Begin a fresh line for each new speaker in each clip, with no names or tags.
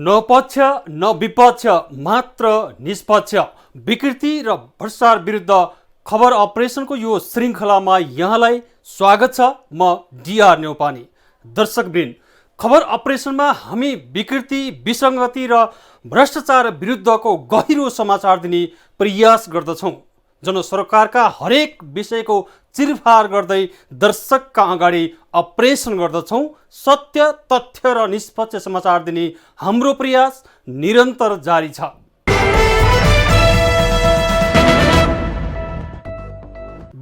न पक्ष न विपक्ष, मात्र निष्पक्ष। विकृति र भ्रष्टाचार विरुद्ध खबर अपरेसनको यो श्रृङ्खलामा यहाँलाई स्वागत छ। म डीआर न्यौपाने। दर्शकवृन्द, खबर अपरेसनमा हामी विकृति, विसङ्गति र भ्रष्टाचार विरुद्धको गहिरो समाचार दिने प्रयास गर्दछौँ। जनसरकारका हरेक विषयको चिरफार गर्दै दर्शकका अगाडि अपरेसन गर्दछौँ। सत्य, तथ्य र निष्पक्ष समाचार दिने हाम्रो प्रयास निरन्तर जारी छ।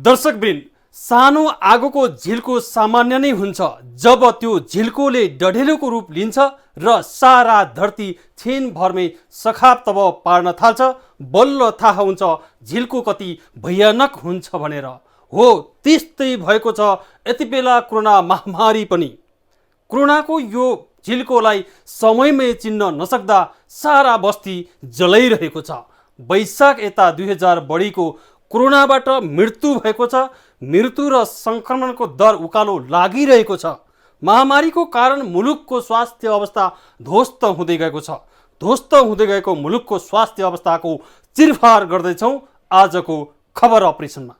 दर्शकवृन्द, सानो आगोको झिल्को सामान्य नै हुन्छ। जब त्यो झिल्कोले डढेलोको रूप लिन्छ र सारा धरती छिनभरमै सखाप तब पार्न थाल्छ, बल्ल थाहा हुन्छ झिल्को कति भयानक हुन्छ भनेर। हो, त्यस्तै भएको छ यति बेला कोरोना महामारी पनि। कोरोनाको यो झिल्कोलाई समयमै चिन्न नसक्दा सारा बस्ती जलाइरहेको छ। वैशाख यता 2000 बढीको कोरोनाबाट मृत्यु भएको छ। मृत्यु र सङ्क्रमणको दर उकालो लागिरहेको छ। महामारीको कारण मुलुकको स्वास्थ्य अवस्था ध्वस्त हुँदै गएको छ। ध्वस्त हुँदै गएको मुलुकको स्वास्थ्य अवस्थाको चिरफार गर्दैछौँ आजको खबर अपरेसनमा।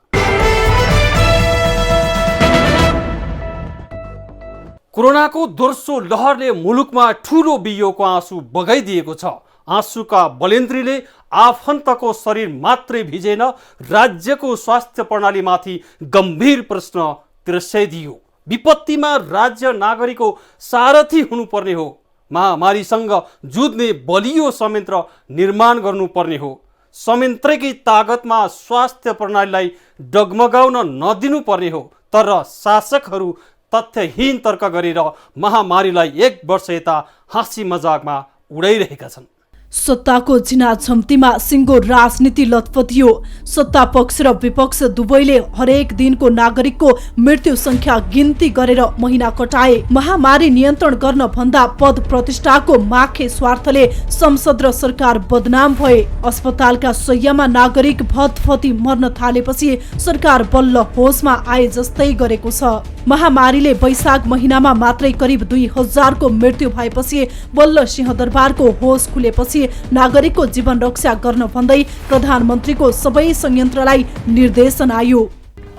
कोरोनाको दोस्रो लहरले मुलुकमा ठुलो बियोको आँसु बगाइदिएको छ। आँसुका बलेन्द्रीले आफन्तको शरीर मात्रै भिजेन, राज्यको स्वास्थ्य प्रणालीमाथि गम्भीर प्रश्न तिर्स्याइदियो। विपत्तिमा राज्य नागरिकको सारथी हुनुपर्ने हो। महामारीसँग जुझ्ने बलियो संयन्त्र निर्माण गर्नुपर्ने हो। संयन्त्रकै तागतमा स्वास्थ्य प्रणालीलाई डगमगाउन नदिनुपर्ने हो। तर शासकहरू तथ्यहीन तर्क गरेर महामारीलाई 1 वर्ष यता हाँसी मजाकमा उडाइरहेका छन्।
सत्ताको जिना झम्तीमा सिङ्गो राजनीति लतपतियो। सत्ता पक्ष र विपक्ष दुवैले हरेक दिनको नागरिकको मृत्यु संख्या गिन्ती गरेर महिना कटाए। महामारी नियन्त्रण गर्न भन्दा पद प्रतिष्ठाको माखे स्वार्थले संसद र सरकार बदनाम भए। अस्पतालका शय्यामा नागरिक भतभती मर्न थालेपछि सरकार बल्ल होसमा आए जस्तै गरेको छ। महामारीले वैशाख महिनामा मात्रै करिब 2000 को मृत्यु भएपछि बल्ल सिंहदरबारको होस खुलेपछि नागरिकको जीवन रक्षा गर्न भन्दै प्रधानमन्त्रीको सबै संयन्त्रलाई निर्देशन आयो।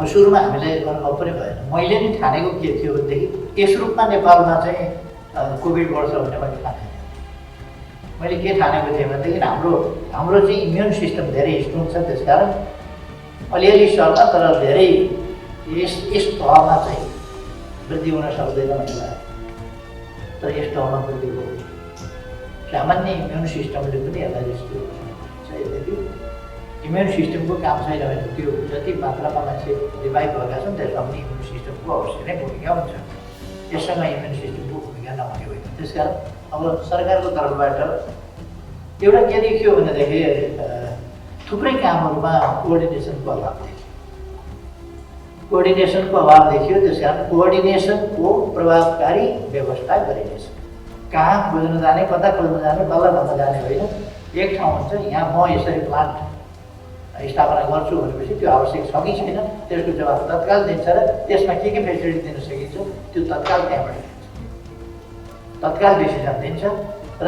सुरुमा हामीले अनुभव पनि भएन। मैले नि ठानेको के थियो भनेदेखि यस रूपमा नेपालमा चाहिँ कोभिड बढ्छ भन्ने मैले ठाने। मैले के ठानेको थिएँ भनेदेखि हाम्रो चाहिँ इम्युन सिस्टम धेरै स्ट्रङ छ, त्यसकारण अलिअलि सर्ला तर धेरै यस तहमा चाहिँ वृद्धि हुन सक्दैन भन्ने लाग्यो। तर यस तहमा वृद्धि हो। सामान्य इम्युन सिस्टमले पनि यसलाई रेस्क्यु गर्छ। यद्यपि इम्युन सिस्टमको काम छैन भने त्यो जति मात्रामा मान्छे रिभाइभ भएका छन् त्यसमा पनि इम्युन सिस्टमको अवश्य नै भूमिका हुन्छ। यससँग इम्युन सिस्टमको भूमिका नहुने होइन। त्यसकारण अब सरकारको तर्फबाट एउटा के देखियो भनेदेखि थुप्रै कामहरूमा कोअर्डिनेसनको अभाव देखियो। कोअर्डिनेसनको अभाव देखियो, त्यसकारण कोअर्डिनेसनको प्रभावकारी व्यवस्था गरिनेछ। कहाँ खोज्न जाने, कता खोज्न जाने, बल्ल भन्न जाने होइन। एक ठाउँ हुन्छ, यहाँ म यसरी प्लान्ट स्थापना गर्छु भनेपछि त्यो आवश्यक छ कि छैन त्यसको जवाफ तत्काल दिन्छ र त्यसमा के फेसिलिटी दिन सकिन्छ त्यो तत्काल त्यहाँबाट दिन्छ। तत्काल डिसिजन दिन्छ र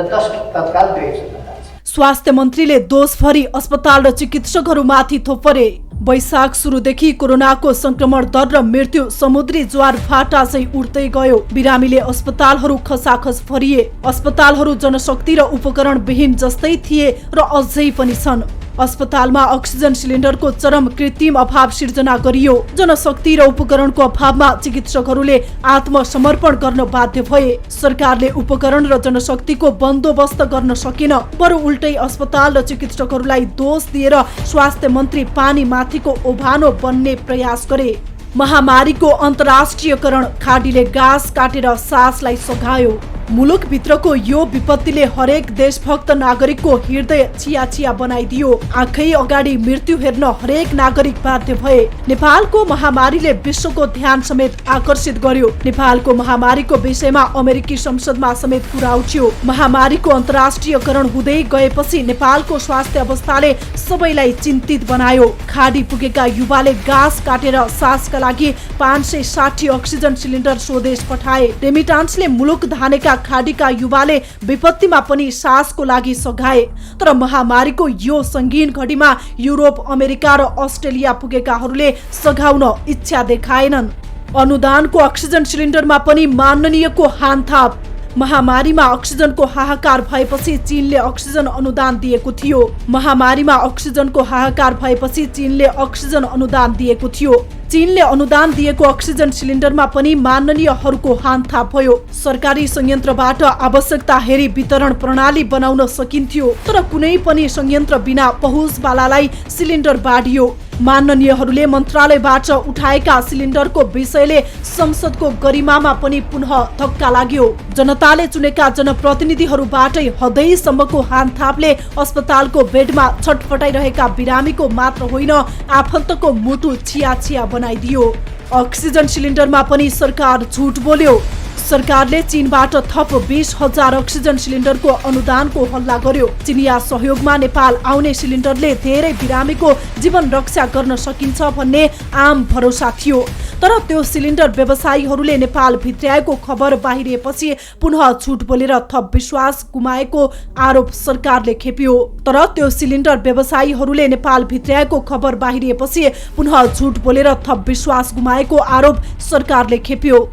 तत्काल त्यो एक्सन जान्छ।
स्वास्थ्य मन्त्रीले दोषभरि अस्पताल र चिकित्सकहरूमाथि थोपरे। वैशाख सुरुदेखि कोरोनाको संक्रमण दर र मृत्यु समुद्री ज्वार भाटा चाहिँ उड्दै गयो। बिरामीले अस्पतालहरू खसाखस भरिए। अस्पतालहरू जनशक्ति र उपकरण विहीन जस्तै थिए र अझै पनि छन्। अस्पतालमा अक्सिजन सिलिन्डरको चरम कृत्रिम अभाव सिर्जना गरियो। जनशक्ति र उपकरणको अभावमा चिकित्सकहरूले आत्मसमर्पण गर्न बाध्य भए। सरकारले उपकरण र जनशक्तिको बन्दोबस्त गर्न सकेन, बरु उल्टै अस्पताल र चिकित्सकहरूलाई दोष दिएर स्वास्थ्य मन्त्री पानी माथिको ओभानो बन्ने प्रयास गरे। महामारीको अन्तर्राष्ट्रियकरण, खाडीले गाँस काटेर सासलाई सघायो। मुलुकभित्रको यो विपत्तिले हरेक देशभक्त नागरिकको हृदय चिया बनाइदियो। आँखै अगाडि मृत्यु हेर्न हरेक नागरिक बाध्य भए। नेपालको महामारीले विश्वको ध्यान समेत आकर्षित गर्यो। नेपालको महामारीको विषयमा अमेरिकी संसदमा समेत कुरा उठ्यो। महामारीको अन्तर्राष्ट्रियकरण हुँदै गएपछि नेपालको स्वास्थ्य अवस्थाले सबैलाई चिन्तित बनायो। खाडी पुगेका युवाले गाँस काटेर सासका लागि 560 अक्सिजन सिलिन्डर स्वदेश पठाए। रेमिटान्सले मुलुक धानेका खाडीका युवाले विपत्तिमा पनि सासको लागि सघाए। तर महामारीको यो सङ्गीन घडीमा युरोप, अमेरिका र अस्ट्रेलिया पुगेकाहरूले सघाउन इच्छा देखाएनन्। अनुदानको अक्सिजन सिलिन्डरमा पनि माननीयको हानथाप। महामारीमा अक्सिजनको हाहाकार भएपछि चीनले अक्सिजन अनुदान दिएको थियो। महामारीमा अक्सिजनको हाहाकार भएपछि चीनले अक्सिजन अनुदान दिएको थियो। चीनले अनुदान दिएको अक्सिजन सिलिन्डरमा पनि माननीयहरूको हानथाप भयो। सरकारी संयन्त्रबाट आवश्यकता हेरी वितरण प्रणाली बनाउन सकिन्थ्यो, तर कुनै पनि संयन्त्र बिना पहुँचवालालाई सिलिन्डर बाँडियो। माननीयहरूले मन्त्रालयबाट उठाएका सिलिन्डरको विषयले संसदको गरिमामा पनि पुनः धक्का लाग्यो। जनताले चुनेका जनप्रतिनिधिहरूबाटै हदैसम्मको हानथापले अस्पतालको बेडमा छटपटाइरहेका बिरामीको मात्र होइन, आफन्तको मुटु छिया बनाइदियो। अक्सिजन सिलिन्डरमा पनि सरकार झुट बोल्यो। सरकारले चीनबाट थप 20,000 अक्सिजन सिलिन्डरको अनुदानको हल्ला गर्यो। चिनिया सहयोगमा नेपाल आउने सिलिन्डरले धेरै बिरामीको जीवन रक्षा गर्न सकिन्छ भन्ने आम भरोसा थियो। तर त्यो सिलिन्डर व्यवसायीहरूले नेपाल भित्र्याएको खबर बाहिरिएपछि पुनः झुट बोलेर थप विश्वास गुमाएको आरोप सरकारले खेप्यो। तर त्यो सिलिन्डर व्यवसायीहरूले नेपाल भित्र्याएको खबर बाहिरिएपछि पुनः झुट बोलेर थप विश्वास गुमाएको आरोप सरकारले खेप्यो।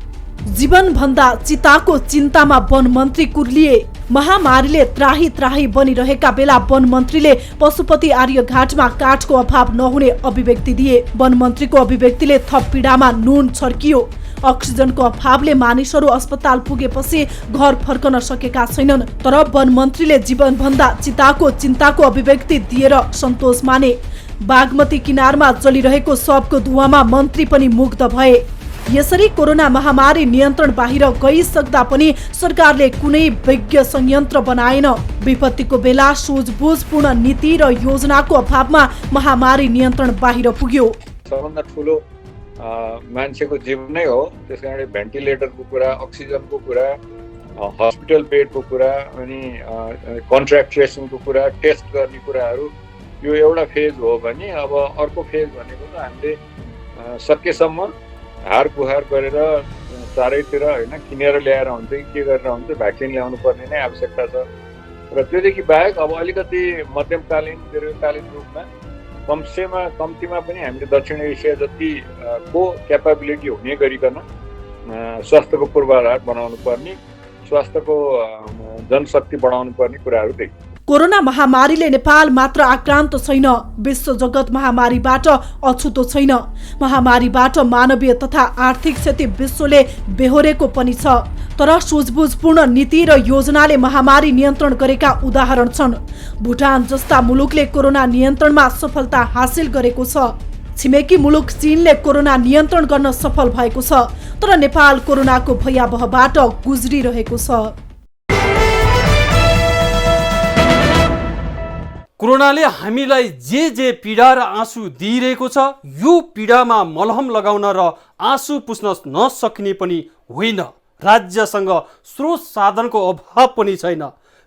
जीवनभन्दा चिताको चिन्तामा वन मन्त्री कुर्लिए। महामारीले त्राही बनिरहेका बेला वन मन्त्रीले पशुपति आर्यघाटमा काठको अभाव नहुने अभिव्यक्ति दिए। वन मन्त्रीको अभिव्यक्तिले थप पीडामा नुन छर्कियो। अक्सिजनको अभावले मानिसहरू अस्पताल पुगेपछि घर फर्कन सकेका छैनन्, तर वन मन्त्रीले जीवनभन्दा चिताको चिन्ताको अभिव्यक्ति दिएर सन्तोष माने। बागमती किनारमा जलिरहेको शवको धुवामा मन्त्री पनि मुग्ध भए। यसरी कोरोना महामारी नियन्त्रण बाहिर गइसक्दा पनि सरकारले कुनै विज्ञ संयन्त्र बनाएन। विपत्तिको बेला सुझबुझपूर्ण नीति र योजनाको अभावमा महामारी नियन्त्रण बाहिर पुग्यो।
सबभन्दा ठुलो मान्छेको जीवन नै हो, त्यसकारणले भेन्टिलेटरको कुरा, अक्सिजनको कुरा, हस्पिटल बेडको कुरा, अनि कन्ट्र्याक्ट ट्रेसिङको कुरा, टेस्ट गर्ने कुराहरू यो एउटा फेज हो भने अब अर्को फेज भनेको त हामीले सकेसम्म हार गुहार गरेर चारैतिर होइन किनेर ल्याएर हुन्छ कि के गरेर हुन्छ भ्याक्सिन ल्याउनु पर्ने नै आवश्यकता छ। र त्योदेखि बाहेक अब अलिकति मध्यमकालीन दीर्घकालीन रूपमा कम्तीमा पनि हामीले दक्षिण एसिया जति को क्यापाबिलिटी हुने गरिकन स्वास्थ्यको पूर्वाधार बनाउनु पर्ने, स्वास्थ्यको जनशक्ति बढाउनु पर्ने कुराहरू देखिन्छ।
कोरोना महामारीले नेपाल मात्र आक्रान्त छैन, विश्व जगत महामारीबाट अछुतो छैन। महामारीबाट मानवीय तथा आर्थिक क्षति विश्वले बेहोरेको पनि छ। तर सुझबुझपूर्ण नीति र योजनाले महामारी नियन्त्रण गरेका उदाहरण छन्। भुटान जस्ता मुलुकले कोरोना नियन्त्रणमा सफलता हासिल गरेको छ। छिमेकी मुलुक चीनले कोरोना नियन्त्रण गर्न सफल भएको छ, तर नेपाल कोरोनाको भयावहबाट गुज्रिरहेको छ।
कोरोनाले हामीलाई जे पीडा र आँसु दिइरहेको छ, यो पीडामा मलहम लगाउन र आँसु पुस्न नसक्ने पनि होइन। राज्यसँग स्रोत साधनको अभाव पनि छैन।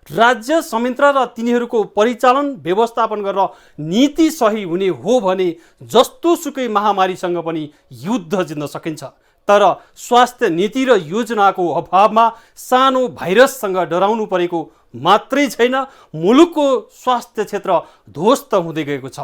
राज्य संयन्त्र र तिनीहरूको परिचालन व्यवस्थापन गर्न नीति सही हुने हो भने जस्तो सुकै महामारीसँग पनि युद्ध जित्न सकिन्छ। तर स्वास्थ्य नीति र योजनाको अभावमा सानो भाइरससँग डराउनु परेको मात्रै छैन, मुलुकको स्वास्थ्य क्षेत्र ध्वस्त हुँदै गएको छ।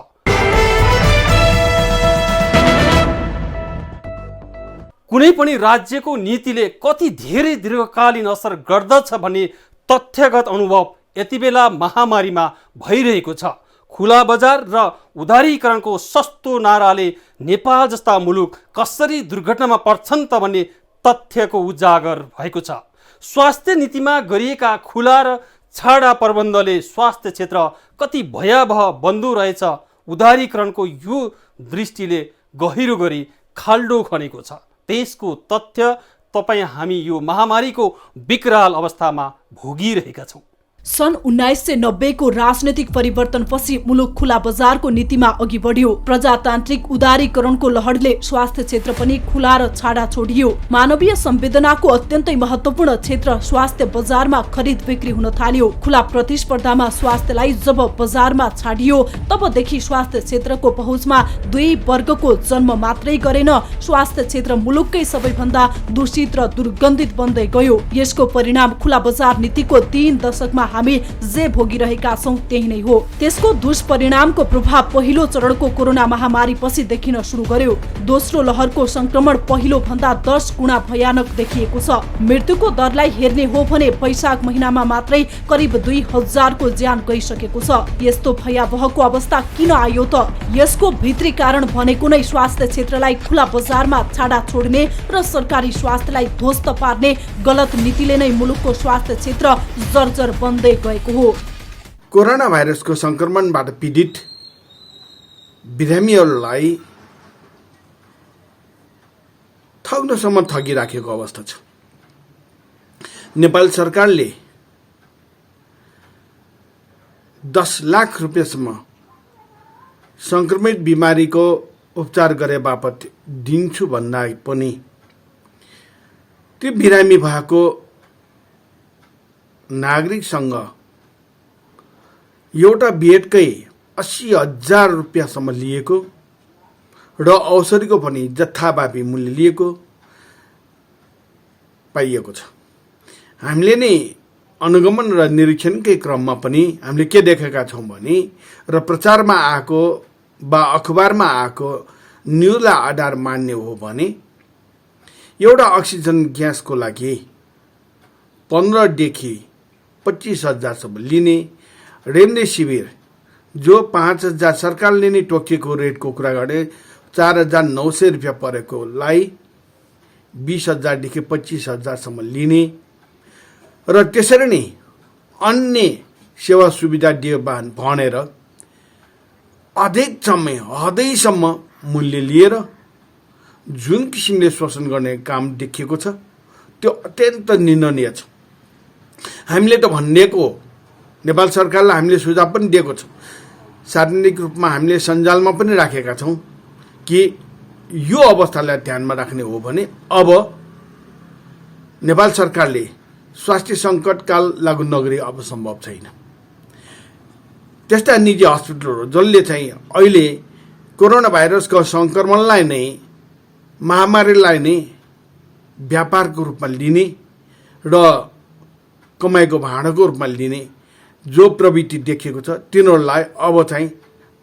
कुनै पनि राज्यको नीतिले कति धेरै दीर्घकालीन असर गर्दछ भन्ने तथ्यगत अनुभव यति बेला महामारीमा भइरहेको छ। खुला बजार र उदारीकरणको सस्तो नाराले नेपाल जस्ता मुलुक कसरी दुर्घटनामा पर्छन् त भन्ने तथ्यको उजागर भएको छ। स्वास्थ्य नीतिमा गरिएका खुला र छाडा प्रबन्धले स्वास्थ्य क्षेत्र कति भयावह बन्दो रहेछ, उदारीकरणको यो दृष्टिले गहिरो गरी खाल्डो खनेको छ। त्यसको तथ्य तपाईँ हामी यो महामारीको विकराल अवस्थामा भोगिरहेका छौँ।
सन् 1990 को राजनैतिक परिवर्तनपछि मुलुक खुला बजारको नीतिमा अघि बढ्यो। प्रजातान्त्रिक उदारीकरणको लहरले स्वास्थ्य क्षेत्र पनि खुला र छाडा छोडियो। मानवीय संवेदनाको अत्यन्तै महत्वपूर्ण क्षेत्र स्वास्थ्य बजारमा खरिद बिक्री हुन थाल्यो। खुला प्रतिस्पर्धामा स्वास्थ्यलाई जब बजारमा छाडियो तबदेखि स्वास्थ्य क्षेत्रको पहुँचमा दुई वर्गको जन्म मात्रै गरेन, स्वास्थ्य क्षेत्र मुलुककै सबैभन्दा दूषित र दुर्गन्धित बन्दै गयो। यसको परिणाम खुला बजार नीतिको 3 दशकमा हामी जे भोगिरहेका छौं त्यही नै हो। त्यसको दुष्परिणामको प्रभाव पहिलो चरणको कोरोना महामारी पछि देखिन सुरु गर्यो। दोस्रो लहरको संक्रमण पहिलो भन्दा 10 गुणा भयानक देखिएको छ। मृत्युको दरलाई हेर्ने हो भने वैशाख महिनामा मात्रै करिब 2000 को ज्यान गइसकेको छ। यस्तो भयावहको अवस्था किन आयो त? यसको भित्री कारण भनेको नै स्वास्थ्य क्षेत्रलाई खुला बजारमा छाडा छोड्ने र सरकारी स्वास्थ्यलाई ध्वस्त पार्ने गलत नीतिले नै मुलुकको स्वास्थ्य क्षेत्र जर्जर बन्दै गएको हो।
कोरोना भाइरसको संक्रमणबाट पीडित बिरामीहरूलाई ठग्नसम्म ठगिराखेको अवस्था छ। नेपाल सरकारले 10 लाख रुपियाँसम्म संक्रमित बिमारीको उपचार गरे बापत दिन्छु भन्दा पनि त्यो बिरामी भएको नागरिकसँग एउटा बेडकै 80,000 रुपियाँसम्म लिएको र औषधिको पनि जथाभावी मूल्य लिएको पाइएको छ। हामीले नै अनुगमन र निरीक्षणकै क्रममा पनि हामीले के देखेका छौँ भने र प्रचारमा आएको वा अखबारमा आएको न्युजलाई आधार मान्ने हो भने एउटा अक्सिजन ग्यासको लागि 15 देखि 25,000 सम्म लिने, रेमडेसिभिर जो 5,000 सरकारले नै तोकेको रेटको कुरा गरे 4,900 रुपियाँ परेकोलाई 20,000 देखि 25,000 सम्म लिने र त्यसरी नै अन्य सेवा सुविधा दियो भनेर अधिक समय हदैसम्म मूल्य लिएर जुन किसिमले शोषण गर्ने काम देखिएको छ त्यो अत्यन्त निन्दनीय छ। हामीले त भनिएको, नेपाल सरकारलाई हामीले सुझाव पनि दिएको छौँ, सार्वजनिक रूपमा हामीले सञ्जालमा पनि राखेका छौँ कि यो अवस्थालाई ध्यानमा राख्ने हो भने अब नेपाल सरकारले स्वास्थ्य सङ्कटकाल लागू नगरी अब सम्भव छैन। त्यस्ता निजी हस्पिटलहरू जसले चाहिँ अहिले कोरोना भाइरसको सङ्क्रमणलाई नै महामारीलाई नै व्यापारको रूपमा लिने र कमाइको भाँडाको रूपमा लिने जो प्रवृत्ति देखिएको छ तिनीहरूलाई अब चाहिँ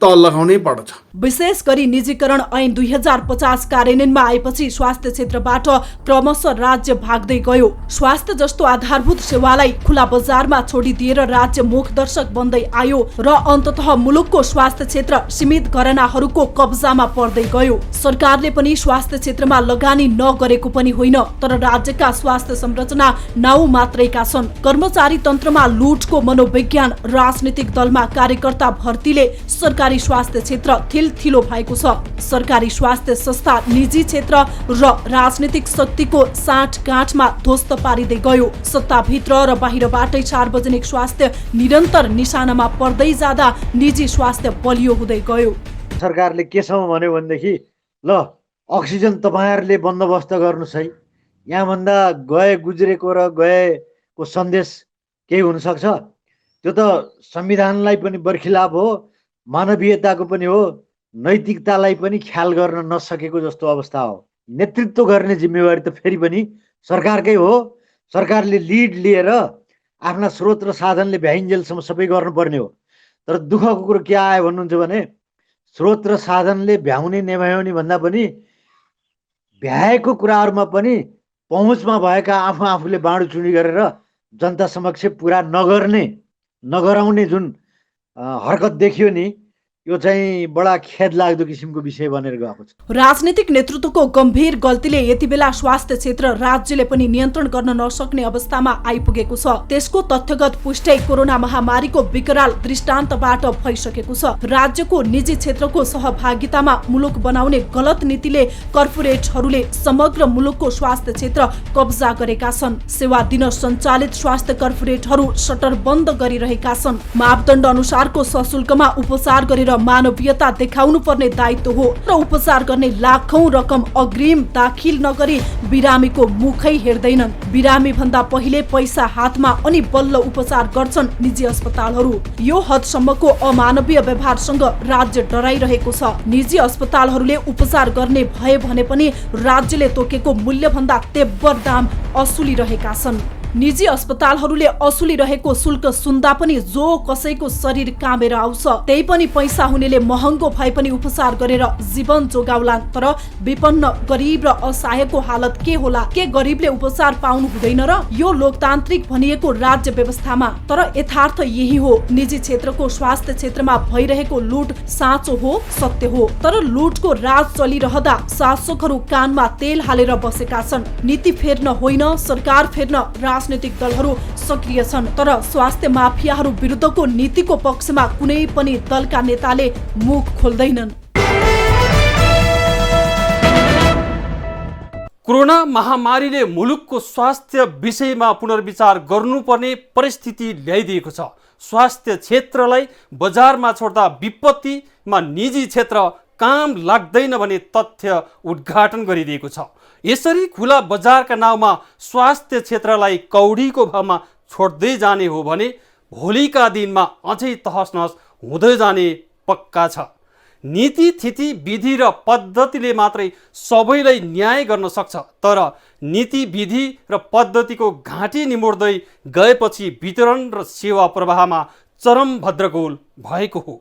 तल लगाउनै पर्छ।
विशेष गरी निजीकरण ऐन 2050 कार्यान्वयनमा आएपछि स्वास्थ्य क्षेत्रबाट क्रमशः राज्य भाग्दै गयो। स्वास्थ्य जस्तो आधारभूत सेवालाई खुला बजारमा छोडिदिएर राज्य मुखदर्शक बन्दै आयो र अन्ततः मुलुकको स्वास्थ्य क्षेत्र सीमित घरानाहरूको कब्जामा पर्दै गयो। सरकारले पनि स्वास्थ्य क्षेत्रमा लगानी नगरेको पनि होइन, तर राज्यका स्वास्थ्य संरचना नाउ मात्रैका छन्। कर्मचारी तन्त्रमा लुटको मनोविज्ञान, राजनीतिक दलमा कार्यकर्ता भर्तीले सरकारी स्वास्थ्य क्षेत्र थिलथिलो भएको छ। सरकारी स्वास्थ्य संस्था निजी क्षेत्र र राजनीतिक शक्तिको साँठगाँठमा ध्वस्त पारिँदै गयो। सत्ताभित्र र बाहिरबाटै सार्वजनिक स्वास्थ्य निरन्तर निशानामा पर्दै जाँदा निजी स्वास्थ्य बलियो हुँदै गयो।
सरकारले केसम्म भन्यो भनेदेखि ल अक्सिजन तपाईँहरूले बन्दोबस्त गर्नुहोस् है, यहाँभन्दा गए गुज्रेको र गएको सन्देश केही हुनसक्छ? त्यो त संविधानलाई पनि बर्खिलाप हो, मानवीयताको पनि हो, नैतिकतालाई पनि ख्याल गर्न नसकेको जस्तो अवस्था हो। नेतृत्व गर्ने जिम्मेवारी त फेरि पनि सरकारकै हो। सरकारले लिड लिएर आफ्ना स्रोत र साधनले भ्याइन्जेलसम्म सबै गर्नुपर्ने हो। तर दुःखको कुरो के आयो भन्नुहुन्छ भने स्रोत र साधनले भ्याउने नेभ्याउने भन्दा पनि भ्याएको कुराहरूमा पनि पहुँचमा भएका आफूले बाँडचुँडी गरेर जनता समक्ष पुरा नगराउने जुन हरकत देखियो नि, यो चाहिँ बडा खेदलाग्दो किसिमको विषय बनेर गएको छ।
राजनीतिक नेतृत्वको गम्भीर गल्तीले यति बेला स्वास्थ्य क्षेत्र राज्यले पनि नियन्त्रण गर्न नसक्ने अवस्थामा आइपुगेको छ। त्यसको तथ्यगत पुष्टि कोरोना महामारीको विकराल दृष्टान्तबाट भइसकेको छ। राज्यको निजी क्षेत्रको सहभागितामा मुलुक बनाउने गलत नीतिले कर्पोरेटहरूले समग्र मुलुकको स्वास्थ्य क्षेत्र कब्जा गरेका छन्। सेवा दिन सञ्चालित स्वास्थ्य कर्पोरेटहरू सटर बन्द गरिरहेका छन्। मापदण्ड अनुसारको सशुल्कमा उपचार गरेर मानवीयता देखाउनु पर्ने दायित्व हो र उपचार गर्ने लाखौं रकम अग्रिम दाखिल नगरी बिरामीको मुखै हेर्दैनन्। बिरामी भन्दा पहिले पैसा हातमा अनि बल्ल उपचार गर्छन् निजी अस्पतालहरू। यो हदसम्मको अमानवीय व्यवहारसँग राज्य डराइरहेको छ। निजी अस्पतालहरूले उपचार गर्ने भए भने पनि राज्यले तोकेको मूल्य भन्दा तेब्बर दाम असुलिरहेका छन्। निजी अस्पतालहरूले असुलिरहेको शुल्क सुन्दा पनि जो कसैको शरीर कामेर आउँछ। त्यही पनि पैसा हुनेले महँगो भए पनि उपचार गरेर जीवन जोगाउलान्। तर विपन्न गरिब र असहायको हालत के होला? के गरिबले उपचार पाउनु हुँदैन र? यो लोकतान्त्रिक भनिएको राज्य व्यवस्थामा। तर यथार्थ यही हो। निजी क्षेत्रको स्वास्थ्य क्षेत्रमा भइरहेको लुट साँचो हो, सत्य हो। तर लुटको राज चलिरहँदा शासकहरू कानमा तेल हालेर बसेका छन्। नीति फेर्न होइन, सरकार फेर्न राजनीतिक दलहरू सक्रिय छन्। तर स्वास्थ्य माफियाहरू विरुद्धको नीतिको पक्षमा कुनै पनि दलका नेताले मुख खोल्दैनन्।
कोरोना महामारीले मुलुकको स्वास्थ्य विषयमा पुनर्विचार गर्नुपर्ने परिस्थिति ल्याइदिएको छ। स्वास्थ्य क्षेत्रलाई बजारमा छोड्दा विपत्तिमा निजी क्षेत्र काम लाग्दैन भन्ने तथ्य उद्घाटन गरिदिएको छ। यसरी खुला बजारका नाउँमा स्वास्थ्य क्षेत्रलाई कौडीको भावमा छोड्दै जाने हो भने भोलिका दिनमा अझै तहसनहस हुँदै जाने पक्का छ। नीति, थिति, विधि र पद्धतिले मात्रै सबैलाई न्याय गर्न सक्छ। तर नीति, विधि र पद्धतिको घाँटी निमोड्दै गएपछि वितरण र सेवा प्रवाहमा चरम भद्रगोल भएको हो।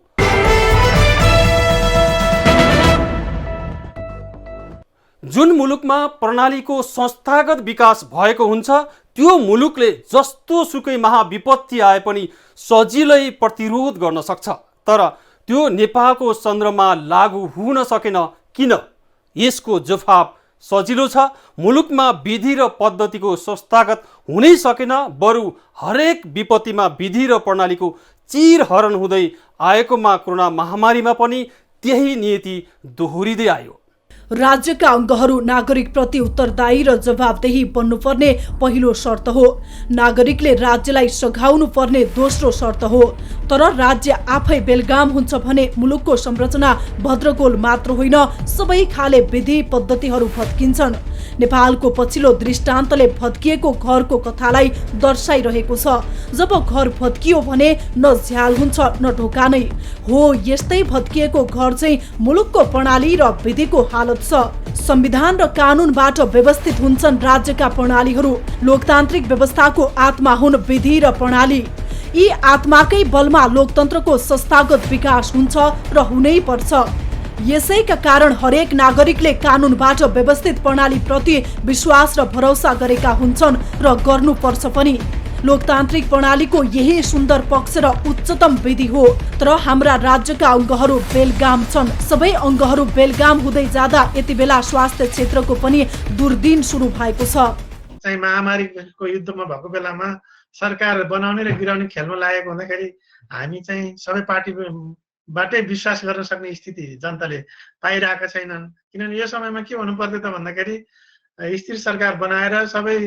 जुन मुलुकमा प्रणालीको संस्थागत विकास भएको हुन्छ त्यो मुलुकले जस्तो सुकै महाविपत्ति आए पनि सजिलै प्रतिरोध गर्न सक्छ। तर त्यो नेपालको सन्दर्भमा लागू हुन सकेन किन? यसको जवाफ सजिलो छ। मुलुकमा विधि र पद्धतिको संस्थागत हुनै सकेन। बरु हरेक विपत्तिमा विधि र प्रणालीको चिरहरण हुँदै आएकोमा कोरोना महामारीमा पनि त्यही नीति दोहोरिँदै आयो।
राज्यका अङ्गहरू नागरिक प्रति उत्तरदायी र जवाबदेही बन्नुपर्ने पहिलो शर्त हो। नागरिकले राज्यलाई सघाउनु पर्ने दोस्रो शर्त हो। तर राज्य आफै बेलगाम हुन्छ भने मुलुकको संरचना भद्रगोल मात्र होइन, सबै खाले विधि पद्धतिहरू भत्किन्छन्। नेपालको पछिल्लो दृष्टान्तले भत्किएको घरको कथालाई दर्शाइरहेको छ। जब घर भत्कियो भने न झ्याल हुन्छ न ढोका नै हो। यस्तै भत्किएको घर चाहिँ मुलुकको प्रणाली र विधिको हालत छ। संविधान र कानूनबाट व्यवस्थित हुन्छन् राज्यका प्रणालीहरू। लोकतान्त्रिक व्यवस्थाको आत्मा हुन् विधि र प्रणाली। यी आत्माकै बलमा लोकतन्त्रको संस्थागत विकास हुन्छ र हुनै पर्छ। यसैका कारण हरेक नागरिकले कानूनबाट व्यवस्थित प्रणाली प्रति विश्वास र भरोसा गरेका हुन्छन् र गर्नुपर्छ पनि। लोकतान्त्रिक प्रणालीको यही सुन्दर पक्ष र उच्चतम विधि हो। तर हाम्रा राज्यका अङ्गहरू बेलगाम छन्। सबै अङ्गहरू बेलगाम हुँदै जाँदा यति बेला स्वास्थ्य क्षेत्रको पनि दुर्दिन सुरु भएको छ।
चाहिँ महामारीको युद्धमा भएको बेलामा सरकार बनाउने र गिराउने खेलमा लागेको हुँदाखेरि हामी चाहिँ सबै पार्टीबाटै विश्वास गर्न सक्ने स्थिति जनताले पाइरहेका छैनन्। किनभने यो समयमा के हुनु पर्थ्यो त भन्दाखेरि स्थिर सरकार बनाएर सबै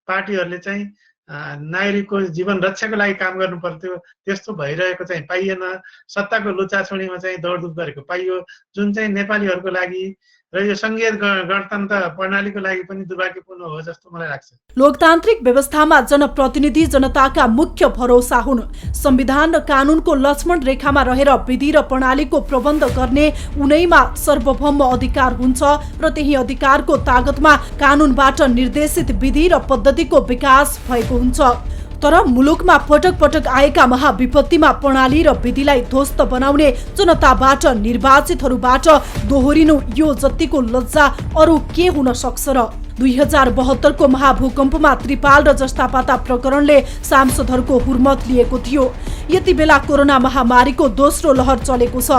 पार्टीहरूले चाहिँ नागरिकको जीवन रक्षाको लागि काम गर्नु पर्थ्यो। त्यस्तो भइरहेको चाहिँ पाइएन। सत्ताको लुचाछुँडीमा चाहिँ दौडधुप गरेको पाइयो, जुन चाहिँ नेपालीहरूको लागि र यो संघीय गणतन्त्र प्रणालीको लागि पनि दुर्भाग्यपूर्ण हो जस्तो मलाई लाग्छ।
लोकतान्त्रिक व्यवस्थामा जनप्रतिनिधि जनताका मुख्य भरोसा हुन्। संविधान र कानूनको लक्ष्मण रेखामा रहेर विधि र प्रणालीको प्रबन्ध गर्ने उनैमा सार्वभौम अधिकार हुन्छ र त्यही अधिकारको तागतमा कानूनबाट निर्देशित विधि र पद्धतिको विकास भएको हुन्छ। तर मुलुकमा पटक पटक आएका महाविपत्तिमा प्रणाली र विधिलाई ध्वस्त बनाउने जनताबाट निर्वाचितहरूबाट दोहोरिनु यो जतिको लज्जा अरू के हुन सक्छ र? 2072 को महाभूकम्पमा त्रिपाल र जस्तापाता प्रकरणले सांसदहरूको हुर्मत लिएको थियो। यति बेला कोरोना महामारीको दोस्रो लहर चलेको छ।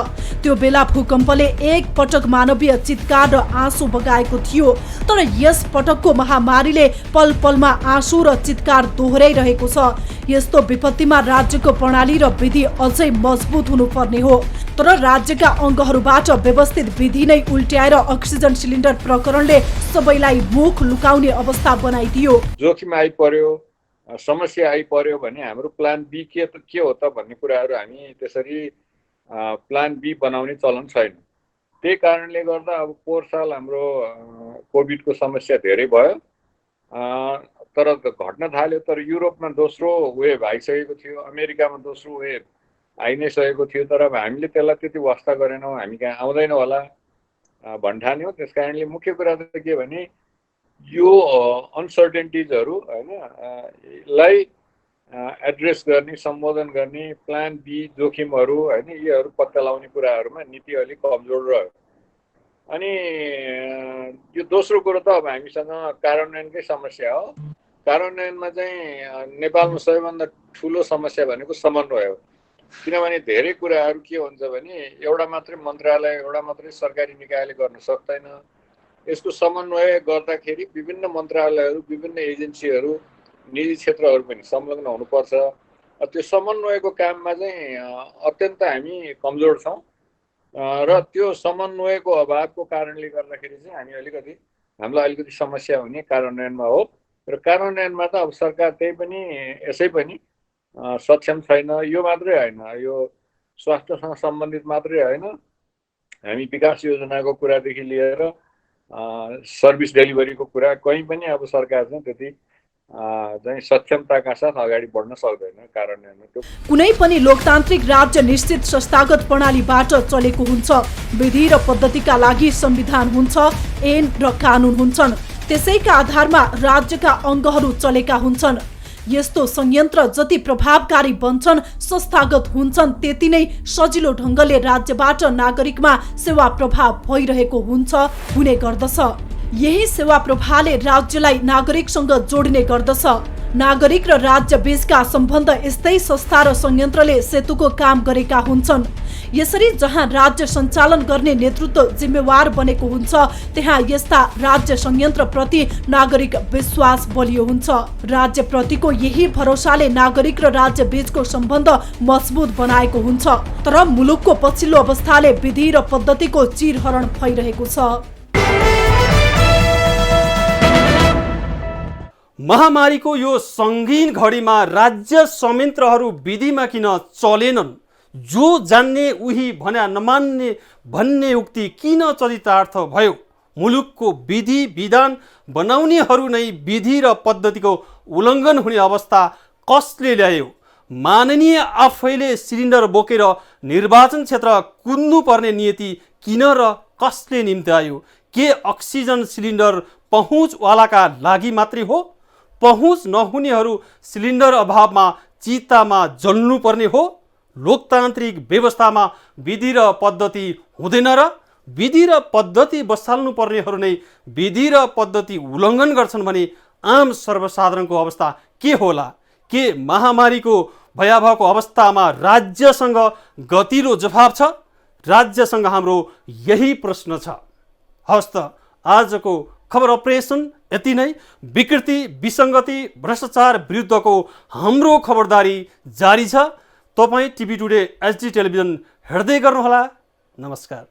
त्यो बेला भूकम्पले एक पटक मानवीय चित्कार र आँसु बगाएको थियो। तर यस पटकको महामारीले पल पलमा आँसु र चित्कार दोहोर्याइरहेको छ। यस्तो विपत्तिमा राज्यको प्रणाली र विधि अझै मजबुत हुनुपर्ने हो। तर राज्यका अङ्गहरूबाट व्यवस्थित विधि नै उल्ट्याएर अक्सिजन सिलिन्डर प्रकरणले सबैलाई मुख लुकाउने अवस्था बनाइदियो।
जोखिम आइपर्यो, समस्या आइपर्यो भने हाम्रो प्लान बी के हो त भन्ने कुराहरू हामी त्यसरी प्लान बी बनाउने चलन छैन। त्यही कारणले गर्दा अब पोहोर साल हाम्रो कोभिडको समस्या धेरै भयो, तर घट्न थाल्यो। तर युरोपमा दोस्रो वेभ आइसकेको थियो, अमेरिकामा दोस्रो वेभ आइ नै सकेको थियो। तर अब हामीले त्यसलाई त्यति वास्ता गरेनौँ, हामी कहाँ आउँदैन होला भन्ठान्यौँ। त्यस कारणले मुख्य कुरा त के भने यो अनसर्टेन्टिजहरू होइन लाई एड्रेस गर्ने, सम्बोधन गर्ने, प्लान बी जोखिमहरू होइन यीहरू पत्ता लगाउने कुराहरूमा नीति अलिक कमजोर रह्यो। अनि यो दोस्रो कुरो त अब हामीसँग कार्यान्वयनकै समस्या हो। कार्यान्वयनमा चाहिँ नेपालमा सबैभन्दा ठुलो समस्या भनेको समन्वय हो। किनभने धेरै कुराहरू के हुन्छ भने एउटा मात्रै मन्त्रालय, एउटा मात्रै सरकारी निकायले गर्न सक्दैन। यसको समन्वय गर्दाखेरि विभिन्न मन्त्रालयहरू, विभिन्न एजेन्सीहरू, निजी क्षेत्रहरू पनि संलग्न हुनुपर्छ। त्यो समन्वयको काममा चाहिँ अत्यन्त हामी कमजोर छौँ र त्यो समन्वयको अभावको कारणले गर्दाखेरि चाहिँ हामीलाई अलिकति समस्या हुने कार्यान्वयनमा हो। र कार्यान्वयनमा त अब सरकार यसै पनि सक्षम छैन। यो मात्रै होइन, यो स्वास्थ्यसँग सम्बन्धित मात्रै होइन, हामी विकास योजनाको कुरादेखि लिएर सर्भिस डेलिभरीको कुरा कहीँ पनि अब सरकार चाहिँ त्यति चाहिँ सक्षमताका साथ अगाडि बढ्न सक्दैन कार्यान्वयनमा।
कुनै पनि लोकतान्त्रिक राज्य निश्चित संस्थागत प्रणालीबाट चलेको हुन्छ। विधि र पद्धतिका लागि संविधान हुन्छ, ऐन र कानुन हुन्छन्। त्यसैका आधारमा राज्यका अङ्गहरू चलेका हुन्छन्। यस्तो संयन्त्र जति प्रभावकारी बन्छन्, संस्थागत हुन्छन्, त्यति नै सजिलो ढङ्गले राज्यबाट नागरिकमा सेवा प्रभाव भइरहेको हुने गर्दछ। यही सेवा प्रभावले राज्यलाई नागरिकसँग जोड्ने गर्दछ। नागरिक र राज्य बीचका सम्बन्ध यस्तै संस्था र संयन्त्रले सेतुको काम गरेका हुन्छन्। यसरी जहाँ राज्य सञ्चालन गर्ने नेतृत्व जिम्मेवार बनेको हुन्छ, त्यहाँ यस्ता राज्य संयन्त्र प्रति नागरिक विश्वास बलियो हुन्छ। राज्य प्रतिको यही भरोसाले नागरिक र राज्य बीचको सम्बन्ध मजबुत बनाएको हुन्छ। तर मुलुकको पछिल्लो अवस्थाले विधि र पद्धतिको चिरहरण भइरहेको छ।
महामारीको यो सङ्गीन घडीमा राज्य संयन्त्रहरू विधिमा किन चलेनन्? जो जान्ने उही भन्या नमान्ने भन्ने उक्ति किन चरितार्थ भयो? मुलुकको विधि विधान बनाउनेहरू नै विधि र पद्धतिको उल्लङ्घन हुने अवस्था कसले ल्यायो? माननीय आफैले सिलिन्डर बोकेर निर्वाचन क्षेत्र कुद्नु पर्ने नियति किन र कसले निम्त्यायो? के अक्सिजन सिलिन्डर पहुँचवालाका लागि मात्रै हो? पहुँच नहुनेहरू सिलिन्डर अभावमा चितामा जल्नुपर्ने हो? लोकतान्त्रिक व्यवस्थामा विधि र पद्धति हुँदैन र? विधि र पद्धति बसाल्नु पर्नेहरू नै विधि र पद्धति उल्लङ्घन गर्छन् भने आम सर्वसाधारणको अवस्था के होला? के महामारीको भयावहको अवस्थामा राज्यसँग गतिलो जवाब छ? राज्यसँग हाम्रो यही प्रश्न छ। हवस् त आजको खबर अपरेसन यति नै। विकृति, विसङ्गति, भ्रष्टाचार विरुद्धको हाम्रो खबरदारी जारी छ। तपाईँ टिभी टुडे एचडी टेलिभिजन हेर्दै गर्नुहोला। नमस्कार।